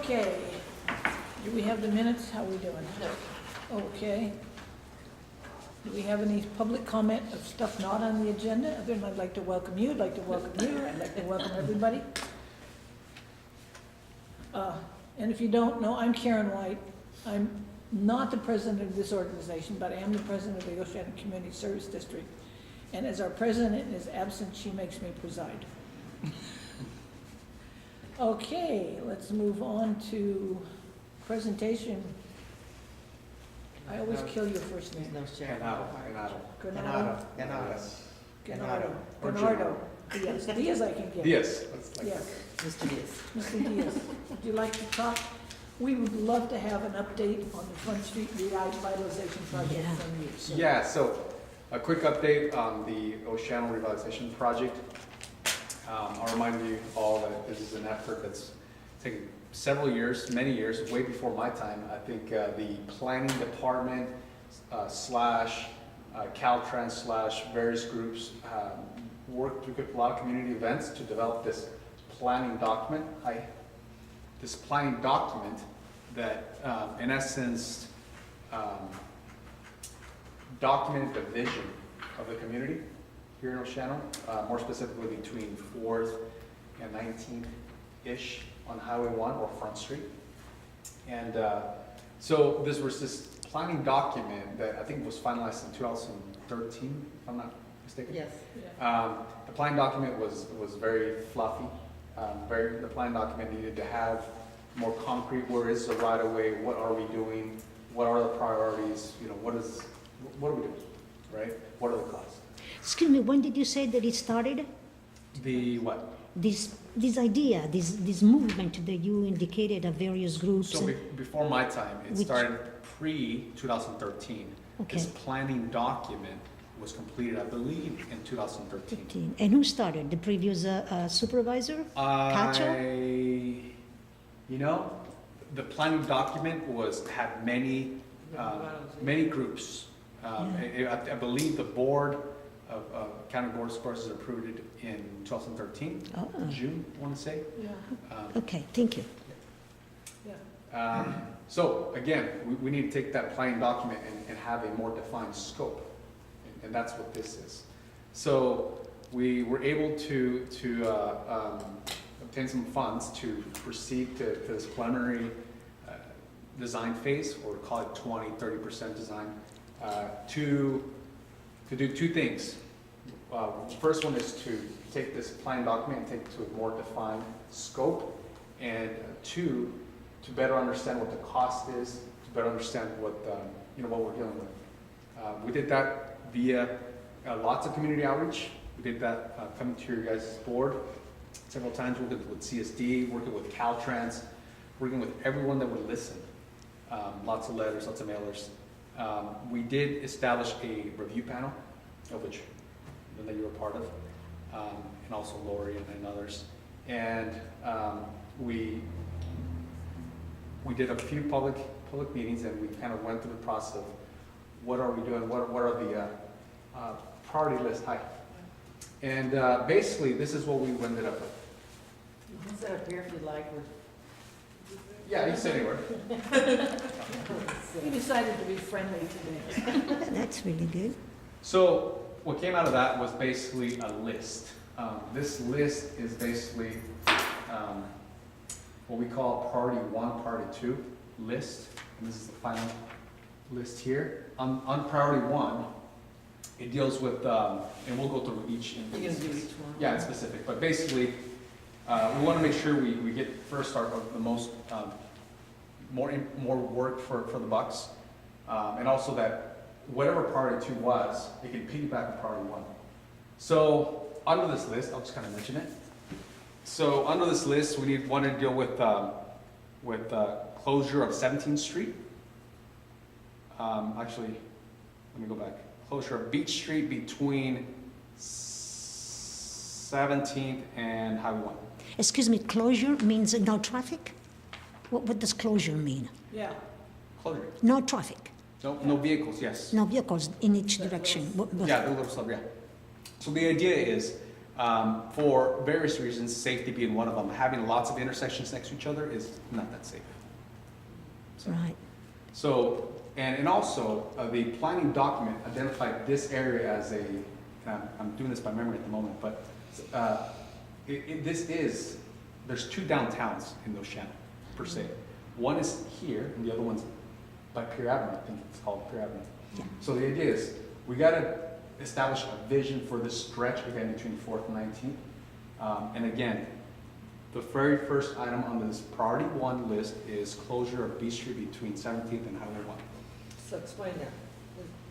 Okay. Do we have the minutes? How are we doing? No. Okay. Do we have any public comment of stuff not on the agenda? Other than I'd like to welcome you, I'd like to welcome you, I'd like to welcome everybody. And if you don't know, I'm Karen White. I'm not the president of this organization, but I am the president of the Oceano Community Service District. And as our president is absent, she makes me preside. Okay, let's move on to presentation. I always kill your first name. There's no Sharon. Granado. Gennaro. Gennaro. Diaz. Diaz I can get. Diaz. Let's like Yes. Mr. Diaz. Mr. Diaz, would you like to talk? We would love to have an update on the Front Street revitalization project Yeah. from you. So- Yeah, so a quick update on the Oceano Revitalization Project. I'll remind you all that this is an effort that's taken several years, many years, way before my time. I think the planning department slash Caltrans slash various groups worked with a lot of community events to develop this planning document. This planning document that, in essence, documented the vision of the community here in Oceano, more specifically between 4th and 19th-ish on Highway 1 or Front Street. And so this planning document that I think was finalized in 2013, if I'm not mistaken. Yes. Yeah. The plan document was very fluffy. The plan document needed to have more concrete, where is the right of way, what are we doing, what are the priorities, what are we doing, right? What are the costs? Excuse me, when did you say that it started? The what? This idea, this movement that you indicated of various groups. So before my time, it Which- started pre-2013. Okay. This planning document was completed, I believe, in 2013. And who started? The previous supervisor? Cacho? The planning document had many groups. I believe the board of County Board of Supervisors approved it in 2013, Oh. June, I want to say. Yeah, Okay, thank you. yeah. So again, we need to take that planning document and have a more defined scope, and that's what this is. So we were able to obtain some funds to proceed to this preliminary design phase, or call it 20-30% design, to do two things. First one is to take this plan document and take it to a more defined scope, and two, to better understand what the cost is, to better understand what we're dealing with. We did that via lots of community outreach. We did that coming to your guys' board several times, working with CSD, working with Caltrans, working with everyone that would listen. Lots of letters, lots of mailers. We did establish a review panel, of which that you were part of, and also Lori and others. And we did a few public meetings, and we kind of went through the process of what are we doing, what are the priority list. Hi. And basically, this is what we ended up with. You can sit up here if you'd like. Yeah, you can sit anywhere. We decided to be friendly today. That's really good. So what came out of that was basically a list. This list is basically what we call priority 1, priority 2 list. And this is the final list here. On priority 1, it deals with, and we'll go through each. You're going to do each one? Yeah, it's specific, but basically, we want to make sure we get first start of the most, more work for the bucks, and also that whatever priority 2 was, it can piggyback on priority 1. So under this list, I'll just kind of mention it. So under this list, we want to deal with closure of 17th Street. Actually, let me go back. Closure of Beach Street between 17th and Highway 1. Excuse me, closure means no traffic? What does closure mean? Yeah. Closure. No traffic, No vehicles, yes. no vehicles in each direction. Yeah, the little sub, yeah. So the idea is For various reasons, safety being one of them. Having lots of intersections next to each other is not that safe. So- Right. So, and also, the planning document identified this area as a, and I'm doing this by memory at the moment, but there's two downtowns in Oceano, per se. One is here, and the other one's by Pier Avenue, I think it's called Pier Avenue. Yeah. So the idea is, we gotta establish a vision for this stretch, again, between 4th and 19th. And again, the very first item on this priority 1 list is closure of B Street between 17th and Highway 1. So explain that.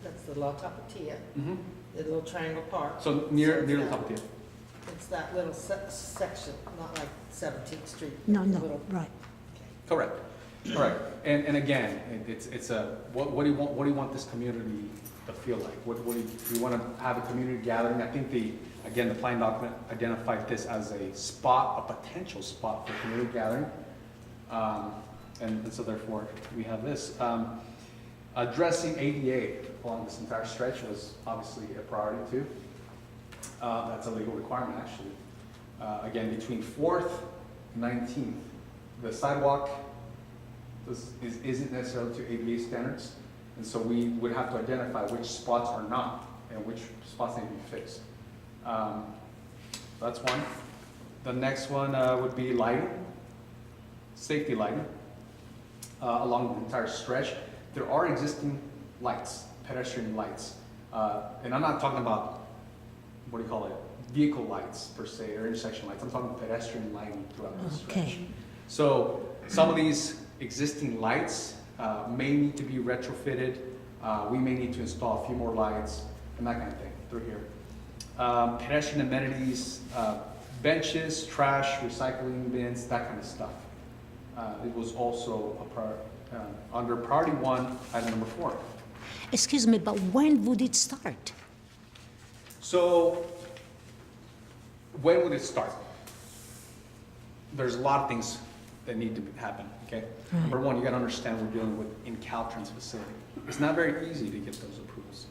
That's the La Tapatia, Mhm. the little triangle park. So near it's the that- top of it. It's that little section, not like 17th Street. No, the no, little- right. Correct, correct. And again, it's a, what do you want this community to feel like? What do you want to have a community gathering? I think again, the plan document identified this as a spot, a potential spot for community gathering. And so therefore, we have this. Addressing ADA along this entire stretch was obviously a priority too. That's a legal requirement, actually. Again, between 4th and 19th, the sidewalk isn't necessarily to ADA standards, and so we would have to identify which spots are not and which spots need to be fixed. That's one. The next one would be lighting, safety lighting along the entire stretch. There are existing lights, pedestrian lights, and I'm not talking about, what do you call it, vehicle lights per se, or intersection lights. I'm talking pedestrian lighting throughout the stretch. Okay. So some of these existing lights may need to be retrofitted. We may need to install a few more lights and that kind of thing through here. Pedestrian amenities, benches, trash, recycling bins, that kind of stuff. It was also under priority 1, item number 4. Excuse me, but when would it start? So, when would it start? There's a lot of things that need to happen, okay? Right. Number 1, you gotta understand we're dealing with in Caltrans facility. It's not very easy to get those approvals.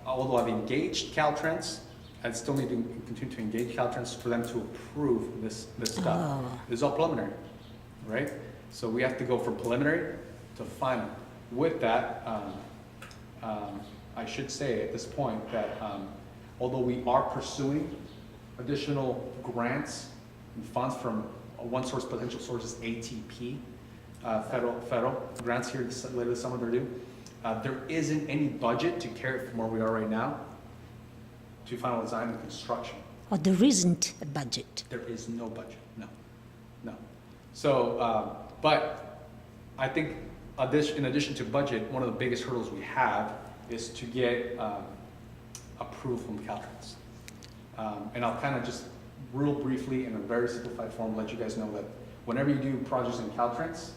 Although I've engaged Caltrans, I still need to continue to engage Caltrans for them to approve this stuff. Oh. This is all preliminary, right? So we have to go from preliminary to final. With that, I should say at this point that although we are pursuing additional grants and funds from one source, potential source is ATP, federal grants here later this summer they're due. There isn't any budget to carry it from where we are right now to final design and construction. Or there isn't a budget? There is no budget, no. So, but I think in addition to budget, one of the biggest hurdles we have is to get approval from Caltrans. And I'll kind of just real briefly in a very simplified form let you guys know that whenever you do projects in Caltrans,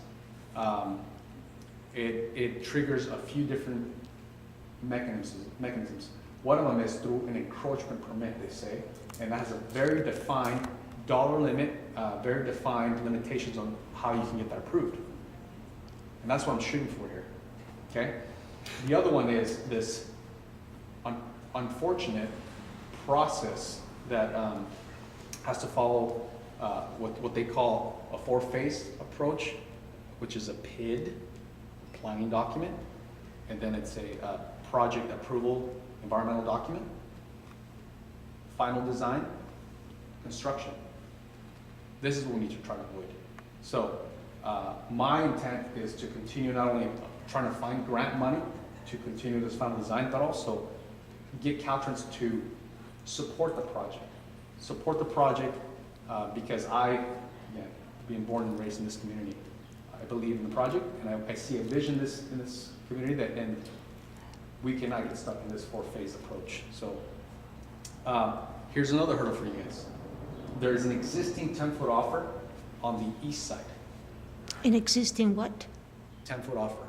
it triggers a few different mechanisms. One of them is through an encroachment permit, they say, and that has a very defined dollar limit, very defined limitations on how you can get that approved. And that's what I'm shooting for here, okay? The other one is this unfortunate process that has to follow what they call a 4-phase approach, which is a PID, planning document, and then it's a project approval environmental document, final design, construction. This is what we need to try to avoid. So my intent is to continue not only trying to find grant money to continue this final design, but also get Caltrans to support the project. Support the project because again, being born and raised in this community, I believe in the project and I see a vision in this community and we cannot get stuck in this 4-phase approach. So here's another hurdle for you guys. There is an existing 10-foot offer on the east side. An existing what? 10-foot offer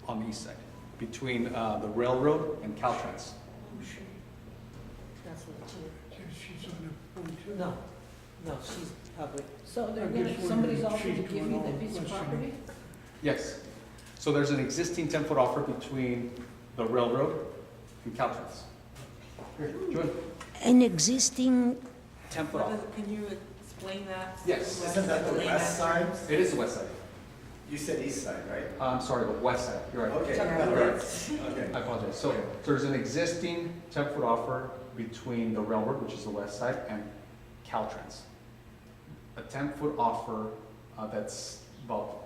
on the east side between the railroad and Caltrans. That's what She's on a point two. No, she's public. So they're I gonna, guess somebody's we're offered to cheating give you on that all piece of Western. property? Yes. So there's an existing 10-foot offer between the railroad and Caltrans. Here, join. An existing, 10-foot What offer. is- Can you explain that? Yes. Isn't that the west side? It is the west side. You said east side, right? I'm sorry, the west side, you're right. Okay, Yeah. you're right. Okay. I apologize. So there's an existing 10-foot offer between the railroad, which is the west side, and Caltrans. A 10-foot offer that's about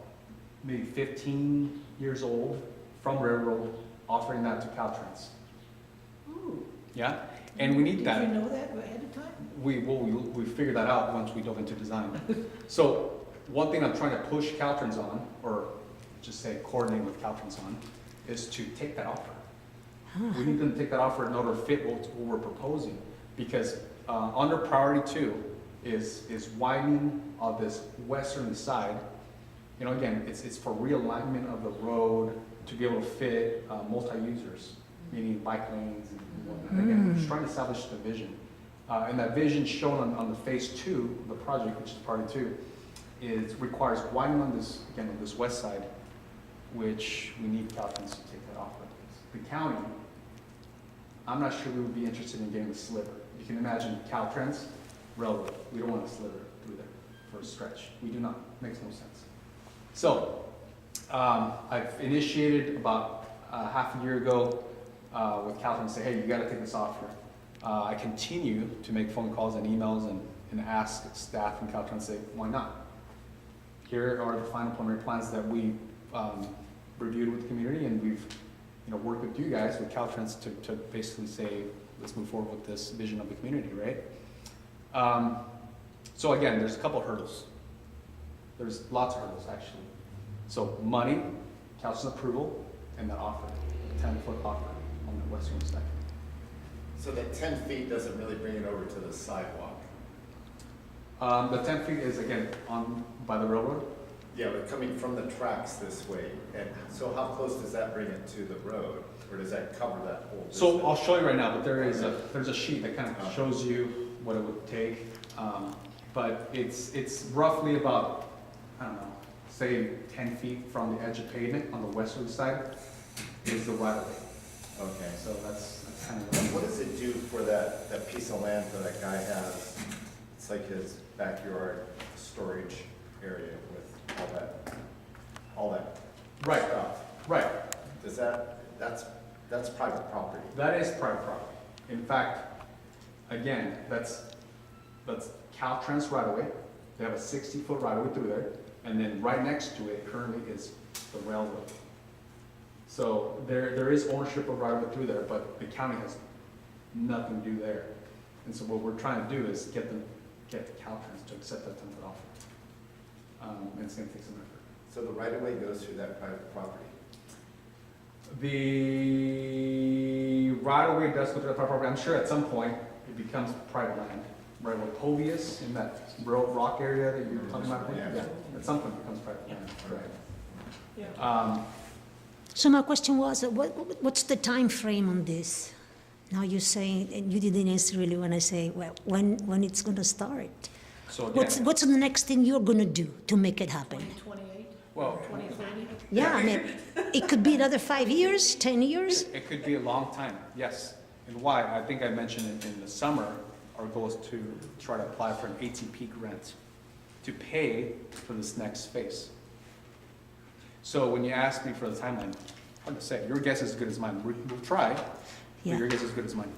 maybe 15 years old from railroad, offering that to Caltrans. Ooh. Yeah, and we need that. Did you know that ahead of time? We figured that out once we dove into design. So one thing I'm trying to push Caltrans on, or just say coordinate with Caltrans on, is to take that offer. We need them to take that offer in order to fit what we're proposing, because under priority 2 is widening of this western side. You know, again, it's for realignment of the road to be able to fit multi-users, meaning bike lanes and whatnot. Again, we're just trying to establish the vision. And that vision shown on the phase 2 of the project, which is priority 2, requires widening on this, again, on this west side, which we need Caltrans to take that offer. The county, I'm not sure we would be interested in getting the sliver. You can imagine Caltrans, railroad, we don't want a sliver through there for a stretch. We do not, makes no sense. So, I've initiated about half a year ago with Caltrans, say, hey, you gotta take this offer. I continue to make phone calls and emails and ask staff from Caltrans, say, why not? Here are the final preliminary plans that we reviewed with the community, and we've worked with you guys, with Caltrans, to basically say, let's move forward with this vision of the community, right? So again, there's a couple of hurdles. There's lots of hurdles, actually. So money, Caltrans approval, and that offer, 10-foot offer on the western side. So that 10 feet doesn't really bring it over to the sidewalk? The 10 feet is, again, by the railroad. Yeah, but coming from the tracks this way, and so how close does that bring it to the road? Or does that cover that whole distance? So I'll show you right now, but there's a sheet that kind of shows you what it would take. But it's roughly about, I don't know, say 10 feet from the edge of pavement on the westerly side is the right of way. Okay. So that's kind of What does it do for that piece of land that that guy has? It's like his backyard storage area with all that right, stuff. right. Does that's private property? That is private property. In fact, again, that's Caltrans right away. They have a 60-foot right away through there, and then right next to it currently is the railroad. So there is ownership of right away through there, but the county has nothing to do there. And so what we're trying to do is get Caltrans to accept that 10-foot offer. And it's going to take some effort. So the right of way goes through that private property? The right-of-way does go to the private property. I'm sure at some point it becomes private land. Right where Povius, in that rock area that you were talking about. Yeah. At some point it becomes private land. Yeah. Right. so my question was, what's the time frame on this? Now you're saying, and you didn't answer really when I say, well, when it's going to start? So again, What's the next thing you're going to do to make it happen? 2028, well, 2030? Yeah, I mean, it could be another 5 years, 10 years? it could be a long time, yes. And why? I think I mentioned it in the summer. Our goal is to try to apply for an ATP grant to pay for this next phase. So when you ask me for the timeline, hard to say. Your guess is as good as mine. We'll try, but Yeah. your guess is as good as mine.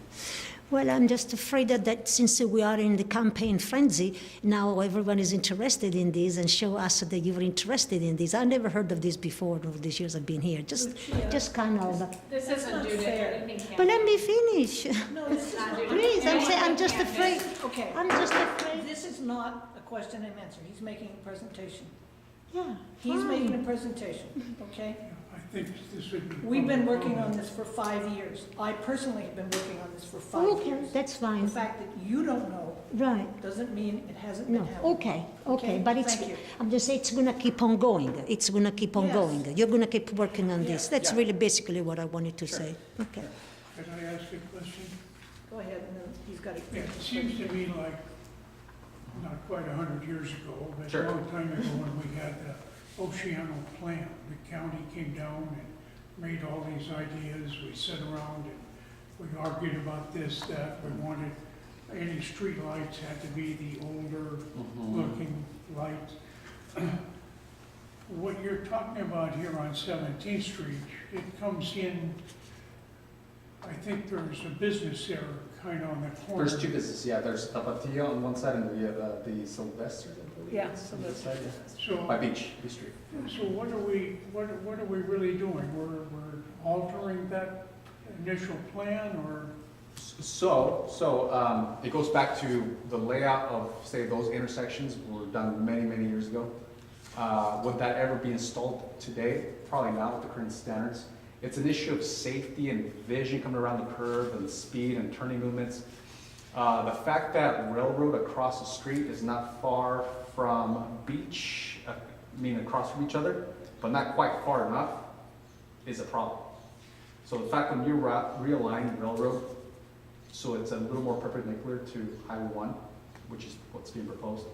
Well, I'm just afraid that since we are in the campaign frenzy, now everyone is interested in this and show us that you're interested in this. I never heard of this before in all these years I've been here. Just kind of. This That's isn't not due to fair. anything. But let me finish. No, this is not. Please, I'm just afraid. Okay. I'm just afraid. This is not a question and answer. He's making a presentation. Yeah. He's fine. making a presentation, okay? Yeah, I think this would be. We've been public working on comment. this for 5 years. I personally have been working on this for 5 Okay, years. that's The fine. fact that you don't know Right. doesn't mean it hasn't been No, happening. okay, but it's, Thank you. I'm just saying it's gonna keep on going. It's gonna keep on Yes. going. You're gonna keep working on this. Yeah. That's Yeah. really basically what I wanted to say. Okay. Could I ask a question? Go ahead, and then he's got to. It seems to me like, not quite 100 years ago, but Sure. a long time ago when we had the Oceano Plan, the county came down and made all these ideas. We sat around and we argued about this, that. We wanted any street lights had to be the older looking lights. What you're talking about here on 17th Street, it comes in, I think there's a business there kind of on the corner. There's two businesses, yeah, there's Tapatio on one side and we have the Sylvester, I believe. Yeah, it's on the other side, yeah. So, By Beach Street. so what are we really doing? We're altering that initial plan, or? It goes back to the layout of, say, those intersections were done many, many years ago. Would that ever be installed today? Probably not with the current standards. It's an issue of safety and vision coming around the curve and speed and turning movements. The fact that railroad across the street is not far from beach, across from each other, but not quite far enough, is a problem. So the fact when you realign railroad, so it's a little more perpendicular to Highway 1, which is what's being proposed,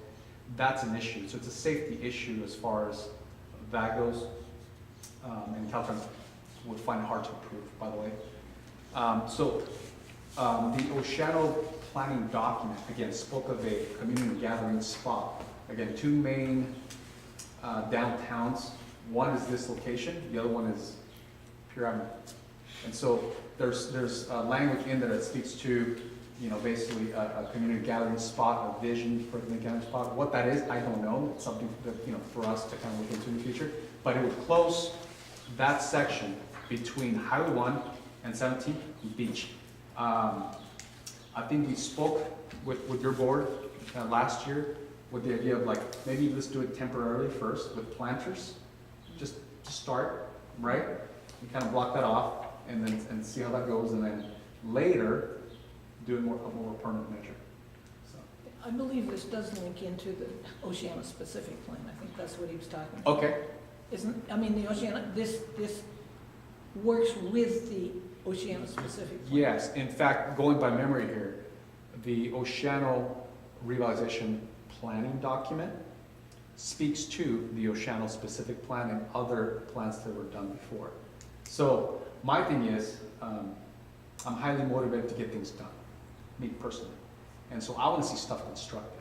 that's an issue. So it's a safety issue as far as that goes. And Caltrans would find it hard to approve, by the way. The Oceano planning document, again, spoke of a community gathering spot. Again, two main downtowns. One is this location, the other one is Pure Avenue. And so there's language in there that speaks to, basically a community gathering spot, a vision for a community gathering spot. What that is, I don't know. It's something that, for us to kind of look into in the future. But it would close that section between Highway 1 and 17th Beach. I think we spoke with your board last year with the idea of maybe let's do it temporarily first with planters, just to start, right? We kind of block that off and see how that goes, and then later do a more permanent measure. So. I believe this does link into the Oceano specific plan. I think that's what he was talking about. Okay. The Oceano, this works with the Oceano specific plan. Yes, in fact, going by memory here, the Oceano Revitalization Planning document speaks to the Oceano specific plan and other plans that were done before. So my thing is, I'm highly motivated to get things done, me personally. And so I want to see stuff constructed.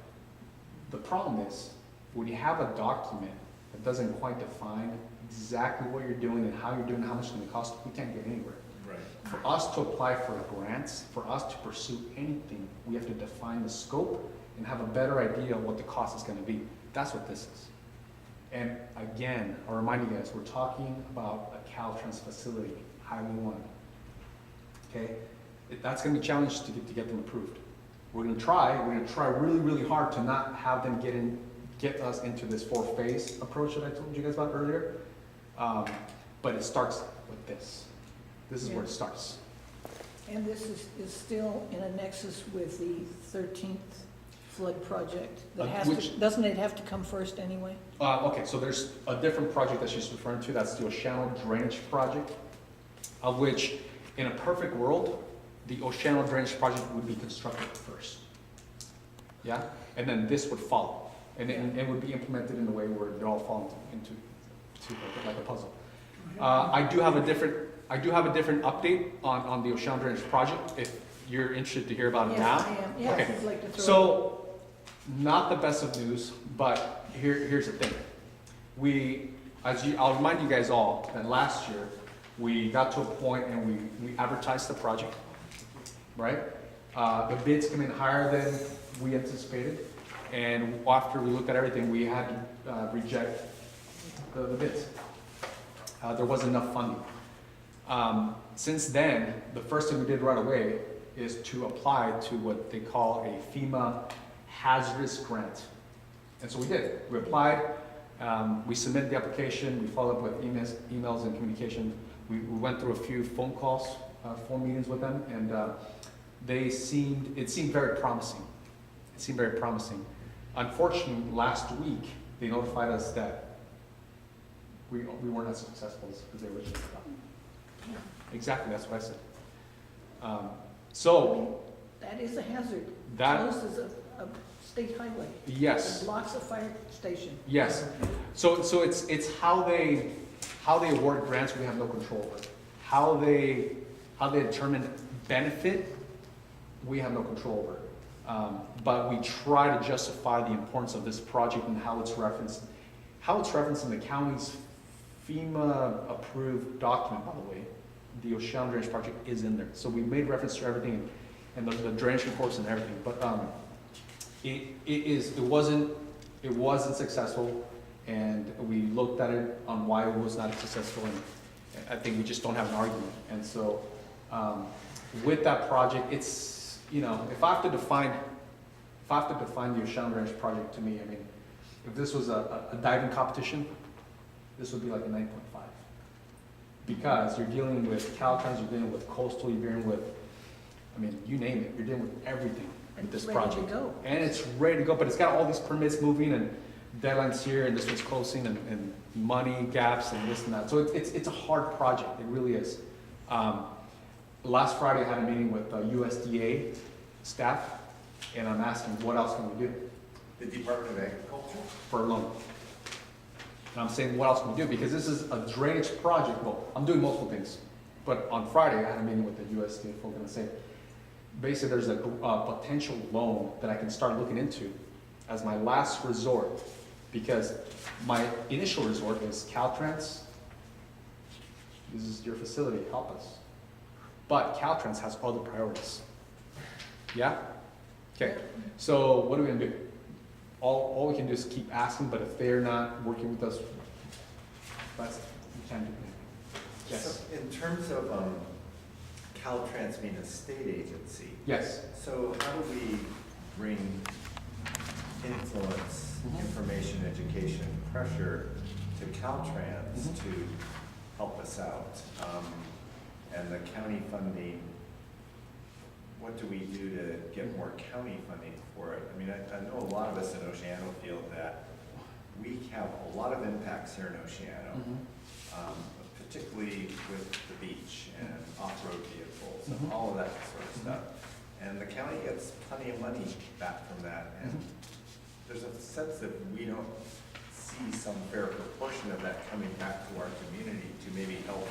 The problem is, when you have a document that doesn't quite define exactly what you're doing and how you're doing, how much it's going to cost, we can't get anywhere. Right. For us to apply for grants, for us to pursue anything, we have to define the scope and have a better idea of what the cost is going to be. That's what this is. And again, I'll remind you guys, we're talking about a Caltrans facility, Highway 1. Okay? That's going to be challenged to get them approved. We're going to try really, really hard to not have them get us into this 4-phase approach that I told you guys about earlier. But it starts with this. This is where it starts. And this is still in a nexus with the 13th flood project. Doesn't it have to come first anyway? Okay, so there's a different project that she's referring to. That's the Oceano Drainage Project, of which, in a perfect world, the Oceano Drainage Project would be constructed first. Yeah? And then this would follow. And it would be implemented in a way where they all fall into like a puzzle. I do have a different update on the Oceano Drainage Project, if you're interested to hear about it now. Yes, I am. Yes, Okay. I'd like to throw So, not the best of news, but here's the thing. I'll remind you guys all that last year, we got to a point and we advertised the project, right? The bids came in higher than we anticipated, and after we looked at everything, we had to reject the bids. There wasn't enough funding. Since then, the first thing we did right away is to apply to what they call a FEMA hazardous grant. And so we did. We applied, we submitted the application, we followed up with emails and communication. We went through a few phone calls, phone meetings with them, and it seemed very promising. It seemed very promising. Unfortunately, last week, they notified us that we weren't as successful as they originally thought. Exactly, that's what I said. that is a hazard. That- Close is a state highway. Yes. It blocks a fire station. Yes. So it's how they award grants we have no control over. How they determine benefit we have no control over. But we try to justify the importance of this project and how it's referenced. How it's referenced in the county's FEMA-approved document, by the way. The Oceano Drainage Project is in there. So we made reference to everything and the drainage reports and everything. But it wasn't successful, and we looked at it on why it was not successful, and I think we just don't have an argument. And so with that project, it's, you know, if I have to define the Oceano Drainage Project to me, I mean, if this was a diving competition, this would be like a 9.5. Because you're dealing with Caltrans, you're dealing with coastal, you're dealing with, I mean, you name it, you're dealing with everything And with this it's ready to project. go. And it's ready to go, but it's got all these permits moving and deadlines here, and this one's closing, and money gaps and this and that. So it's a hard project, it really is. Last Friday, I had a meeting with USDA staff, and I'm asking, what else can we do The Department of Agriculture? for a loan? And I'm saying, what else can we do? Because this is a drainage project. Well, I'm doing multiple things. But on Friday, I had a meeting with the USDA folk, and I said, basically, there's a potential loan that I can start looking into as my last resort. Because my initial resort is Caltrans. This is your facility, help us. But Caltrans has other priorities. Yeah? Okay, so what are we gonna do? All we can do is keep asking, but if they're not working with us, that's, we can't do anything. Yes, So in terms of Caltrans being a state agency, yes. so how do we bring influence, Mhm. information, education, pressure to Caltrans Mhm. to help us out? And the county funding, what do we do to get more county funding for it? I mean, I know a lot of us in Oceano feel that we have a lot of impacts here in Oceano, particularly with the beach and off-road vehicles and Mhm. all of that sort of stuff. And the county gets plenty of money back from that, and there's a sense that we don't see some fair proportion of that coming back to our community to maybe help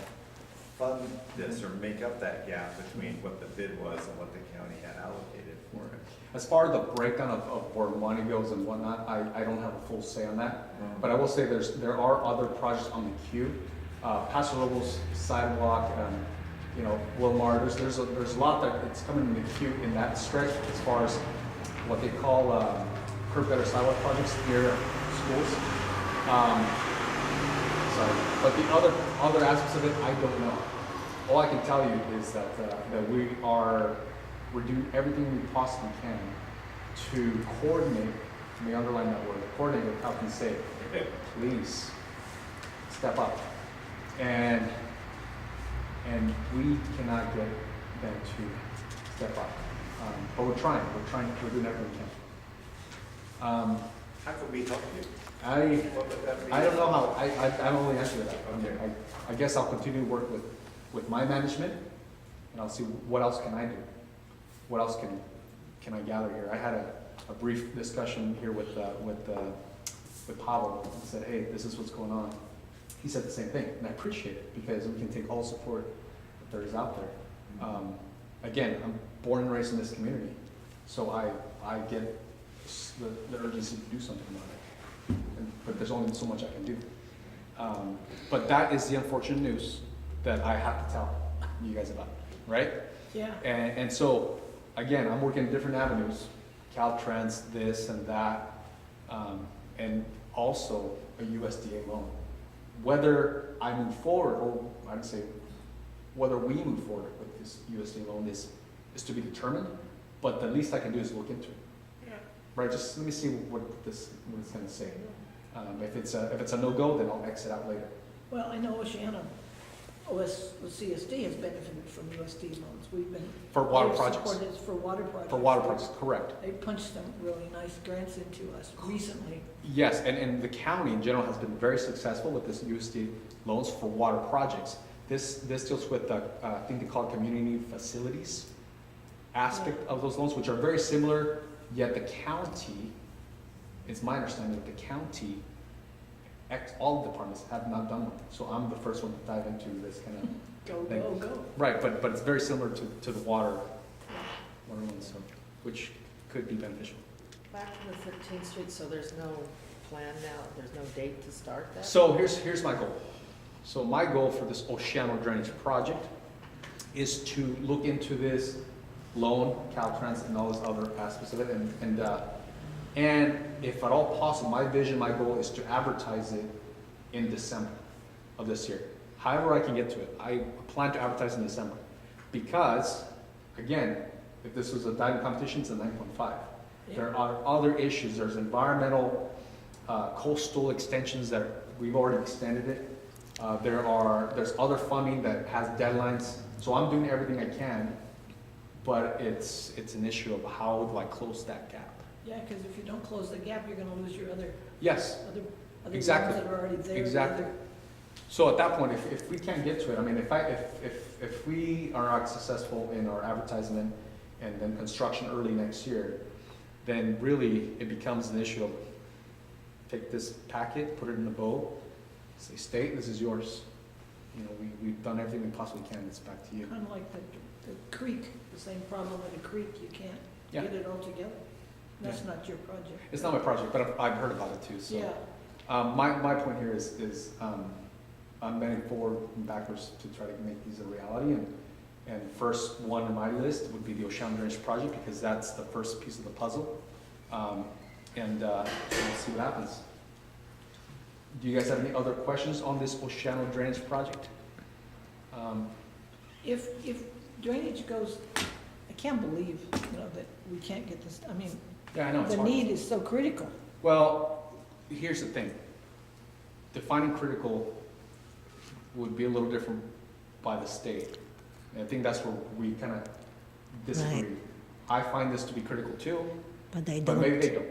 fund this or make up that gap between what the bid was and what the county had allocated for it. As far as the breakdown of where money goes and whatnot, I don't have a full say on that. But I will say there are other projects on the queue. Paso Robles sidewalk, you know, Wilmar, there's a lot that it's coming in the queue in that stretch as far as what they call curb gutter sidewalk projects near schools. Sorry, but the other aspects of it, I don't know. All I can tell you is that we're doing everything we possibly can to coordinate, let me underline that word, coordinate with Health and Safe. Please, step up. And we cannot get them to step up. But we're doing everything we can. How can we help you? What would that be? I don't know how, I don't really answer that. Okay. I guess I'll continue to work with my management, and I'll see what else can I do? What else can I gather here? I had a brief discussion here with Pavel, and said, hey, this is what's going on. He said the same thing, and I appreciate it, because we can take all the support that there is out there. Again, I'm born and raised in this community, so I get the urgency to do something about it. But there's only so much I can do. But that is the unfortunate news that I have to tell you guys about, right? Yeah. And so, again, I'm working different avenues, Caltrans, this and that, and also a USDA loan. Whether I move forward, or I'd say whether we move forward with this USDA loan is to be determined, but the least I can do is look into it. Yeah. Right, just let me see what it's gonna say. If it's a no-go, then I'll exit out later. Well, I know Oceano, CSD has benefited from USD loans. We've been. For water they've projects. supported us for water projects. For water projects, correct. They punched some really nice grants into us recently. Yes, and the county in general has been very successful with this USD loans for water projects. This deals with the, I think they call it community facilities aspect of those loans, which are very similar, yet the county, it's my understanding that the county, all departments have not done one. So I'm the first one to dive into this kind of Go, thing. go, go. Right, but it's very similar to the water ones, so, which could be beneficial. Back to the 13th Street, so there's no plan now, there's no date to start that? So here's my goal. So my goal for this Oceano Drainage project is to look into this loan, Caltrans, and all those other aspects of it, and if at all possible, my vision, my goal is to advertise it in December of this year. However I can get to it, I plan to advertise in December. Because, again, if this was a diving competition, it's a 9.5. There are other issues. There's environmental, coastal extensions that we've already extended it. There's other funding that has deadlines. So I'm doing everything I can, but it's an issue of how do I close that gap. Yeah, because if you don't close the gap, you're gonna lose your other Yes, ones exactly. that are already there. Exactly. So at that point, if we can't get to it, I mean, if we are not successful in our advertisement and then construction early next year, then really it becomes an issue of take this packet, put it in a bow, say, state, this is yours. You know, we've done everything we possibly can, it's back to you. Kind of like the creek, the same problem with the creek, you can't Yeah. get it all together. That's not your project. It's not my project, but I've heard about it too, so. Yeah, My point here is I'm bending forward and backwards to try to make these a reality, and first one on my list would be the Oceano Drainage project, because that's the first piece of the puzzle, and we'll see what happens. Do you guys have any other questions on this Oceano Drainage project? if drainage goes, I can't believe, that we can't get this, I mean, Yeah, I know, it's the hard. need is so critical. Well, here's the thing. Defining critical would be a little different by the state. And I think that's where we kind of disagree. Right. I find this to be critical too, But they but maybe they don't. don't.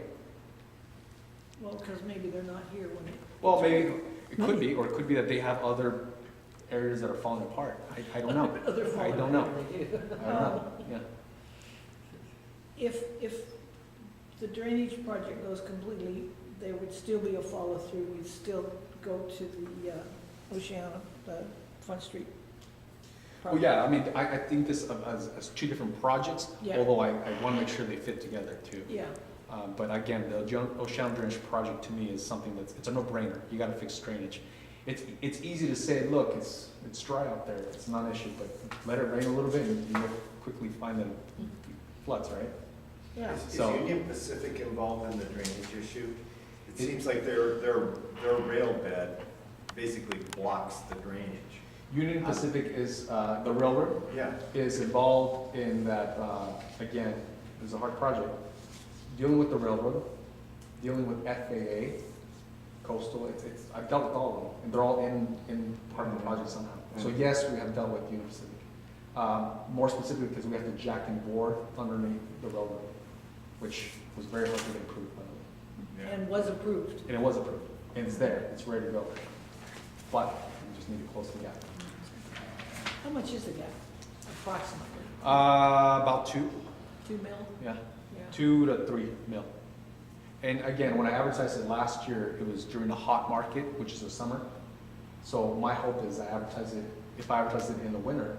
Well, because maybe they're not here when it. Well, maybe, it could be, or it could be that they have other areas that are falling apart. I don't know. Other I falling don't know. apart. I don't know, yeah. If the drainage project goes completely, there would still be a follow-through, we'd still go to the Oceano, the Front Street. Well, yeah, I mean, I think this as two different projects, Yeah. although I want to make sure they fit together too. Yeah, But again, the Oceano Drainage project to me is something it's a no-brainer. You gotta fix drainage. It's easy to say, look, it's dry out there, it's not an issue, but let it rain a little bit and you'll quickly find that it floods, right? yeah. Is So- Union Pacific involved in the drainage issue? It seems like their rail bed basically blocks the drainage. Union Pacific is, the railroad Yeah. is involved in that, again, it's a hard project. Dealing with the railroad, dealing with FAA, coastal, I've dealt with all of them, and they're all in part of the project somehow. So yes, we have dealt with Union Pacific. More specifically, because we have to jack and bore underneath the railroad, which was very hard to get approved, by the way. And was approved. And it was approved, and it's there, it's ready to go. But we just need to close the gap. How much is the gap, approximately? About 2, 2 mil? yeah, Yeah. 2 to 3 mil. And again, when I advertised it last year, it was during the hot market, which is the summer. So my hope is if I advertise it in the winter,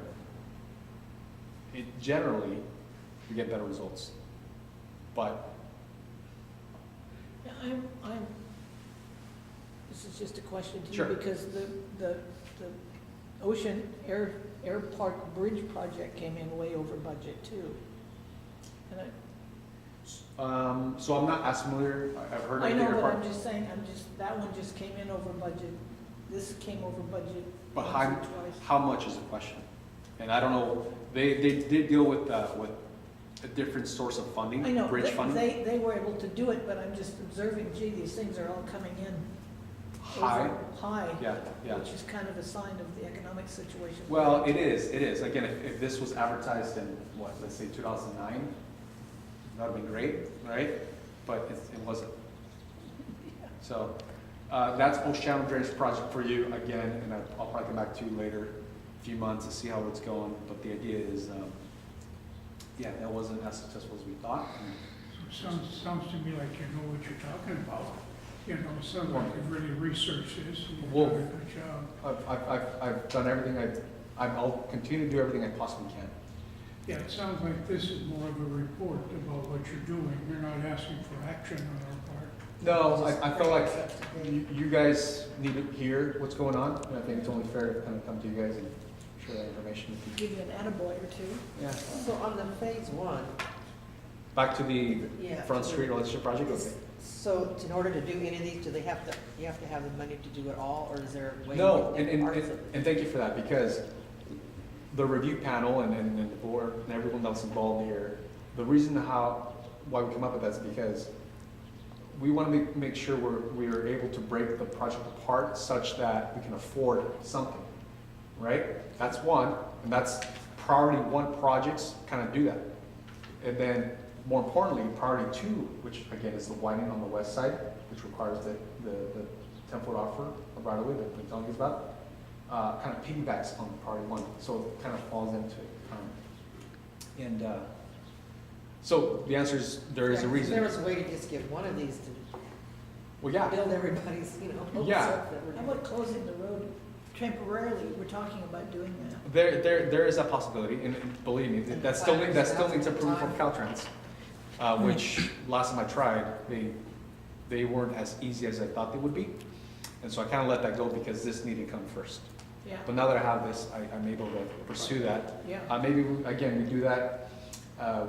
it generally, we get better results. But, Yeah, this is just a question to you, Sure. because the Ocean Air Park Bridge project came in way over budget too. And so I'm not as familiar, I've heard of I the know, air but park. I'm just saying, that one just came in over budget. This came over budget But once or twice. how much is the question? And I don't know, they did deal with a different source of funding, I know, bridge funding. they were able to do it, but I'm just observing, gee, these things are all coming in High, over high, yeah, yeah. which is kind of a sign of the economic situation. Well, it is. Again, if this was advertised in, let's say 2009, that would have been great, right? But it wasn't. So, that's Oceano Drainage project for you again, and I'll probably come back to you later, a few months to see how it's going. But the idea is, yeah, that wasn't as successful as we thought. So it sounds to me like you know what you're talking about. It sounds like you've really researched this, and you've Well, done a good job. I've done everything I'll continue to do everything I possibly can. Yeah, it sounds like this is more of a report about what you're doing. You're not asking for action on our part. No, Just I feel like bring us up to date. you guys need to hear what's going on, and I think it's only fair to kind of come to you guys and share that information with you. Give you an attaboy or two. Yeah. So on the phase one, Back to the yeah. Front Street relationship project, okay. So in order to do any of these, do they have to, you have to have the money to do it all, or is there a way? No, to get parts of it? and thank you for that, because the review panel and the board and everyone else involved here, the reason why we come up with that is because we want to make sure we are able to break the project apart such that we can afford something, right? That's one, and that's priority one projects kind of do that. And then, more importantly, priority two, which again is the widening on the west side, which requires the 10-foot offer of right away that we're telling you about, kind of piggybacks on priority one, so it kind of falls into it. So the answer is there is a Yeah, 'cause reason. There was a way to just get one of these to Well, yeah, build everybody's, hopes Yeah. up that we're How about closing the road temporarily? We're talking about doing that. there is a possibility, and believe me, And that still planners needs have approval from time. Caltrans, which last time I tried, they weren't as easy as I thought they would be, and so I kind of let that go because this needed to come first. Yeah, But now that I have this, I'm able to pursue that. yeah. Maybe, again, we do that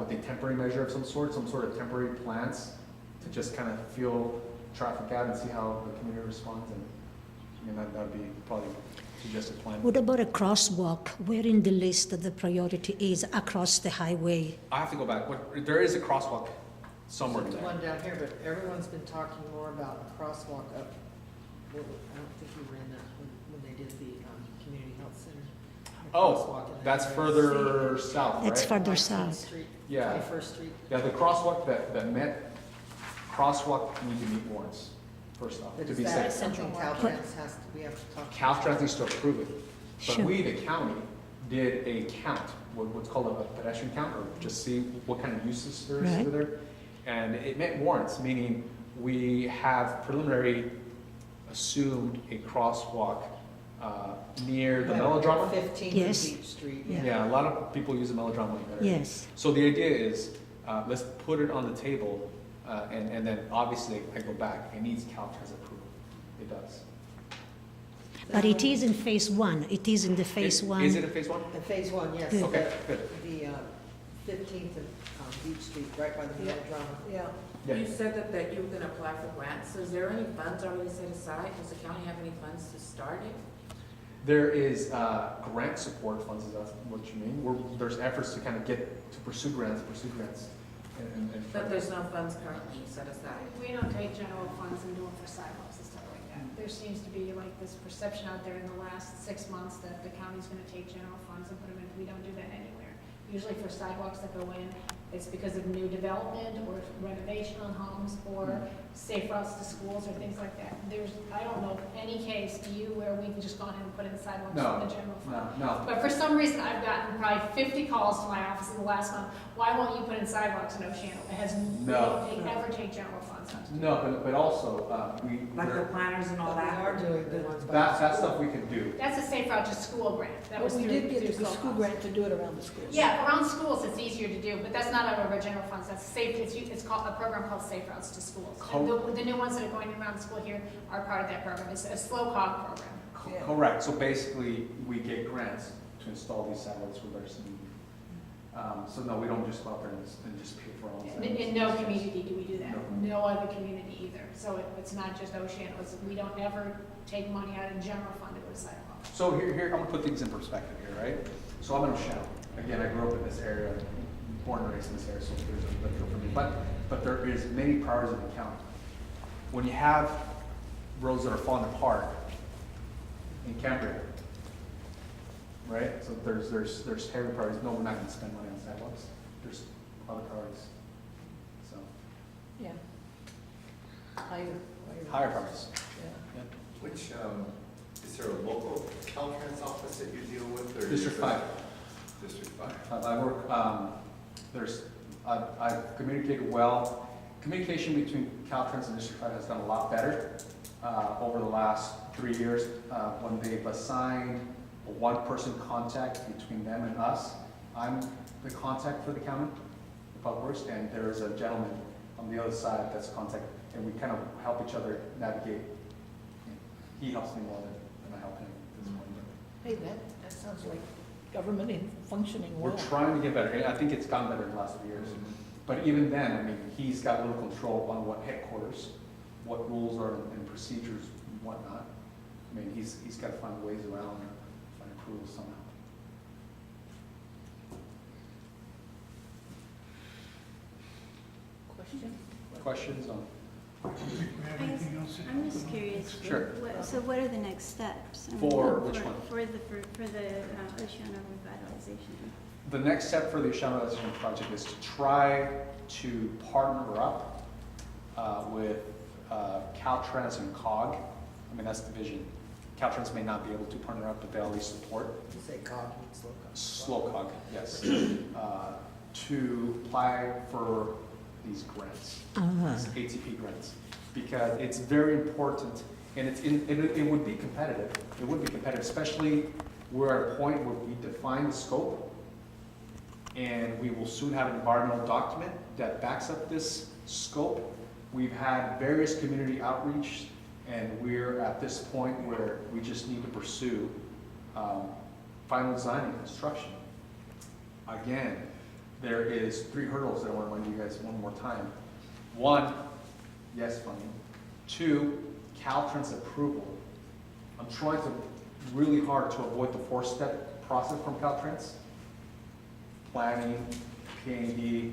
with a temporary measure of some sort of temporary plans to just kind of feel traffic out and see how the community responds, and that'd be probably suggested plan. What about a crosswalk? Where in the list the priority is across the highway? I have to go back. There is a crosswalk somewhere in There's there. one down here, but everyone's been talking more about a crosswalk up, I don't think you were in that when they did the community health center. A Oh, crosswalk in that that's area. further south, right? It's further 19th south. Street, Yeah. 21st Street. Yeah, the crosswalk that met, crosswalk need to meet warrants, first off, But to is be that safe. something Caltrans has to, we have to talk? Caltrans needs to approve it. But Sure. we, the county, did a count, what's called a pedestrian count, or just see what kind of uses there is Right. over there. And it met warrants, meaning we have preliminary assumed a crosswalk near the melodrama. 15 Yes. Beach Street, Yeah. Yeah, a lot of people use the melodrama in that area. Yes. So the idea is, let's put it on the table, and then obviously I go back, it needs Caltrans approval. It does. But it is in phase one. It is in the phase one. Is it a phase one? In phase one, yes. Good. Okay, good. The 15th and Beach Street, right by the Yeah. melodrama. Yeah, Yeah. You said that you were gonna apply for grants. Is there any funds already set aside? Does the county have any funds to start it? There is grant support funds, is that what you mean? There's efforts to kind of get, to pursue grants. and- But there's no funds currently set aside. We don't take general funds and do them for sidewalks and stuff like that. There seems to be like this perception out there in the last 6 months that the county's gonna take general funds and put them in. We don't do that anywhere. Usually for sidewalks that go in, it's because of new development or renovation on homes or safe routes to schools or things like that. I don't know of any case, do you, where we've just gone in and put in sidewalks No, from the general fund? No. But for some reason, I've gotten probably 50 calls to my office in the last month. Why won't you put in sidewalks in Oceano? It has, we No. don't ever take general funds out to do No, but also, Like the planners and all But we that? are doing the ones by the that school. stuff we can do. That's a safe route to school grant. That but was we through, did get through the school funds. grant to do it around the schools. Yeah, around schools, it's easier to do, but that's not out of our general funds. That's safe, it's called, a program called Safe Routes to Schools. And the new ones that are going around the school here are part of that program. It's a slow cog program. Yeah. Correct, so basically, we get grants to install these sidewalks where there's need. So no, we don't just go out there and just pay for all the sidewalks. In no community do we do that. No. No other community either. So it's not just Oceano. We don't ever take money out of general fund to go to sidewalks. So here, I'm gonna put things in perspective here, right? So I'm in Oceano. Again, I grew up in this area, born and raised in this area, so there's a better for me. But there is many priorities in the county. When you have roads that are falling apart in Cambria, right? So there's heavy priorities. No, we're not gonna spend money on sidewalks. There's other priorities. So, Yeah. Higher. higher priorities. Yeah. Which, is there a local Caltrans office that you deal with? or District is it- 5. District 5. I work, I've communicated well. Communication between Caltrans and District 5 has done a lot better over the last 3 years when they've assigned a one-person contact between them and us. I'm the contact for the county, the public works, and there's a gentleman on the other side that's contact, and we kind of help each other navigate. He helps me more than I help him at this point. Hey, that sounds like government in functioning well. We're trying to get better, and I think it's gotten better in the last few years. But even then, I mean, he's got a little control on what headquarters, what rules are and procedures and whatnot. I mean, he's got to find ways around or find approvals somehow. Question? Questions on? I don't think we have I guess anything else. I'm just curious. Sure. So what are the next steps? I mean, For which one? For the Oceano Revitalization. The next step for the Oceano Revitalization project is to try to partner up with Caltrans and COG. I mean, that's the vision. Caltrans may not be able to partner up, but they at least support. You say cog, slow cog. Slow COG, yes. To apply for these grants, these ATP grants, because it's very important, and it would be competitive. It would be competitive, especially we're at a point where we define the scope, and we will soon have an environmental document that backs up this scope. We've had various community outreach, and we're at this point where we just need to pursue final design and construction. Again, there is 3 hurdles that I want to remind you guys one more time. 1, yes funding. 2, Caltrans approval. I'm trying to really hard to avoid the 4-step process from Caltrans. Planning, P&D,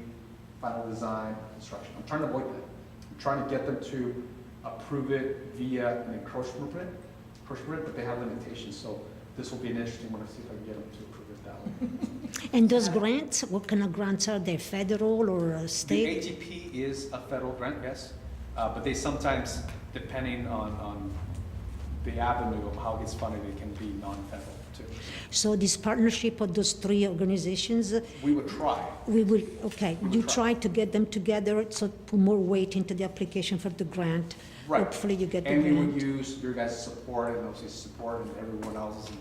final design, construction. I'm trying to avoid that. I'm trying to get them to approve it via an encroachment permit, but they have limitations. So this will be an interesting one to see if I can get them to approve it that way. And those grants, what kind of grants are they, federal or The state? ATP is a federal grant, yes, but they sometimes, depending on the avenue of how it gets funded, it can be non-federal too. So this partnership of those 3 organizations, We would try. we will, okay, We will you try. try to get them together, so put more weight into the application for the grant. Right. Hopefully you get the And we would grant. use your guys' support and obviously support and everyone else's. And,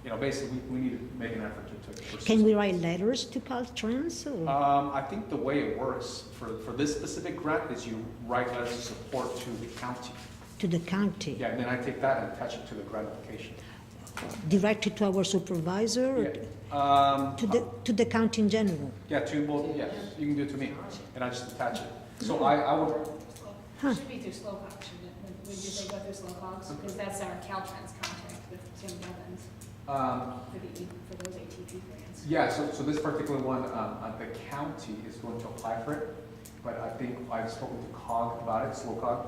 you know, basically, we need to make an effort to pursue. Can we write letters to Caltrans or? I think the way it works for this specific grant is you write letters of support to the county. To the county? Yeah, and then I take that and attach it to the grant application. Directed to our supervisor? Or Yeah. to the county in general? Yeah, to both, yes, you can do it to me, and I just attach it. So I would, Huh. Should be through Slowcog, shouldn't it? Would you say go through Slowcogs? Because that's our Caltrans contract with Tim Evans for those ATP grants. yeah, so this particular one, the county is going to apply for it, but I think I've spoken to COG about it, slow COG,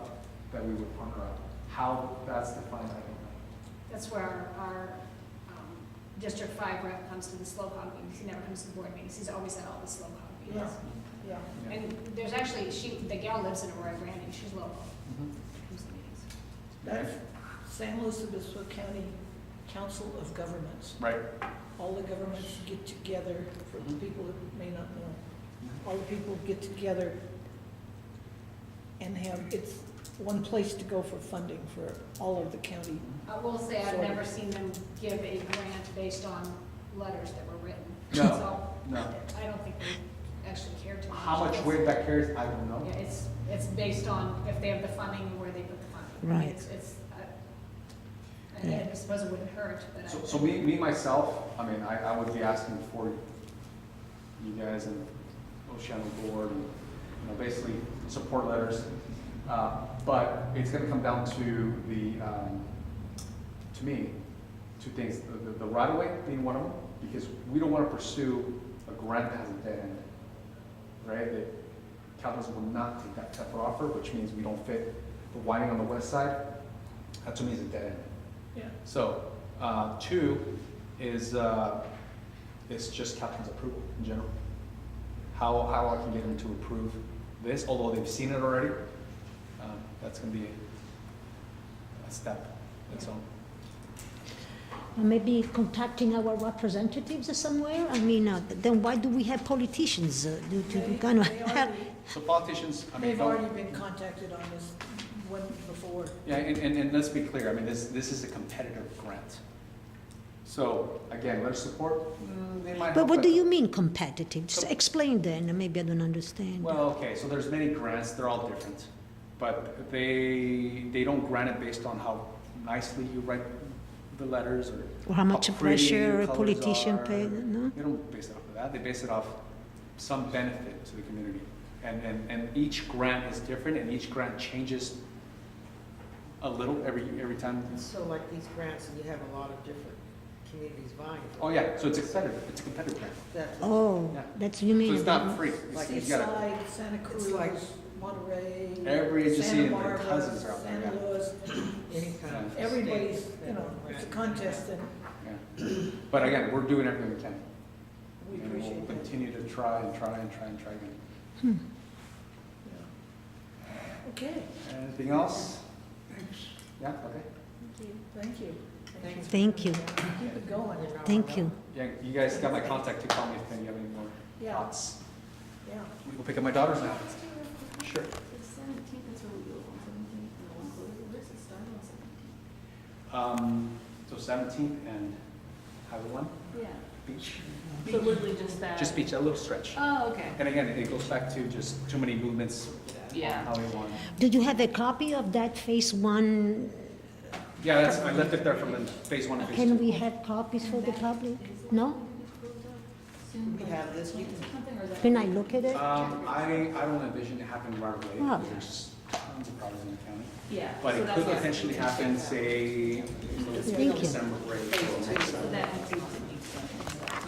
that we would partner up. How that's defined, I don't know. That's where our District 5 rep comes to the Slowcog meetings. He never comes to the board meetings. He's always at all the Slowcog meetings. Yeah. Yeah. And there's actually, the gal lives in Aurora Grande. She's local. Mhm. Comes to meetings. That's San Luis Obispo County Council of Governments. Right. All the governments get together, for the Mhm. people that may not know, all the people get together and have, it's one place to go for funding for all of the county. I will say I've Sort of. never seen them give a grant based on letters that were written. No, So no. I don't think they actually care too much. How much weight that carries, I don't know. Yeah, it's based on if they have the funding and where they put the funding. Right. I suppose it wouldn't hurt, but. So me myself, I mean, I would be asking for you guys and Oceano Board, and, you know, basically support letters. But it's gonna come down to to me, 2 things. The right of way being one of them, because we don't wanna pursue a grant that has a dead end, right? That Caltrans will not take that type of offer, which means we don't fit the widening on the west side. That to me is a dead end. Yeah. So, 2 is just Caltrans approval in general. How I can get them to approve this, although they've seen it already, that's gonna be a step, its own. Maybe contacting our representatives somewhere? I mean, then why do we have politicians? To kind of They have, already- So politicians, I mean, They've don't- already been contacted on this one before. yeah, and let's be clear, I mean, this is a competitive grant. So, again, letter support, they might help. But what do you mean competitive? Just So- explain then, maybe I don't understand. Well, okay, so there's many grants, they're all different. But they don't grant it based on how nicely you write the letters or Or how much pretty pressure your a colors politician are. pays, no? They don't base it off of that, they base it off some benefit to the community. And each grant is different, and each grant changes a little every time. So like these grants, you have a lot of different communities vying for. Oh, yeah, so it's a competitive grant. That, Oh, Yeah. that's what you mean. So it's not free. Like You gotta- Seaside, Santa Cruz, like- Monterey. Every agency Santa and their Barbara, cousins are out there, Santa yeah. Louis, any kind of. everybody's, state you know, that it's a grant. contest and Yeah. But again, we're doing everything we can. we And we'll appreciate that. continue to try and try and try and try again. Yeah. Okay, Anything else? Thanks. Yeah, okay. thank you. Thanks. Thank you. Keep it going. Thank you. Yeah, you guys got my contact to call me if you have any more Yeah. thoughts. Yeah. We'll pick up my daughters now. Sure. The 17th, that's where we go on 17th, and the one closure, where's it start on 17th? So 17th and Highway 1, Yeah. beach. So literally just that? Just beach, a little stretch. Oh, okay. And again, it goes back to just too many movements on Yeah. Highway 1. Do you have a copy of that phase one? Yeah, that's, I left it there from the phase 1 and phase 2. Can we have copies for the public? No? We have this, we can, Can I look at it? I don't envision it happening right away, Oh. because there's tons of projects in the county. Yeah. But so it that's could why- potentially happen, say, Thank you. December break or next So summer. that includes the new stuff.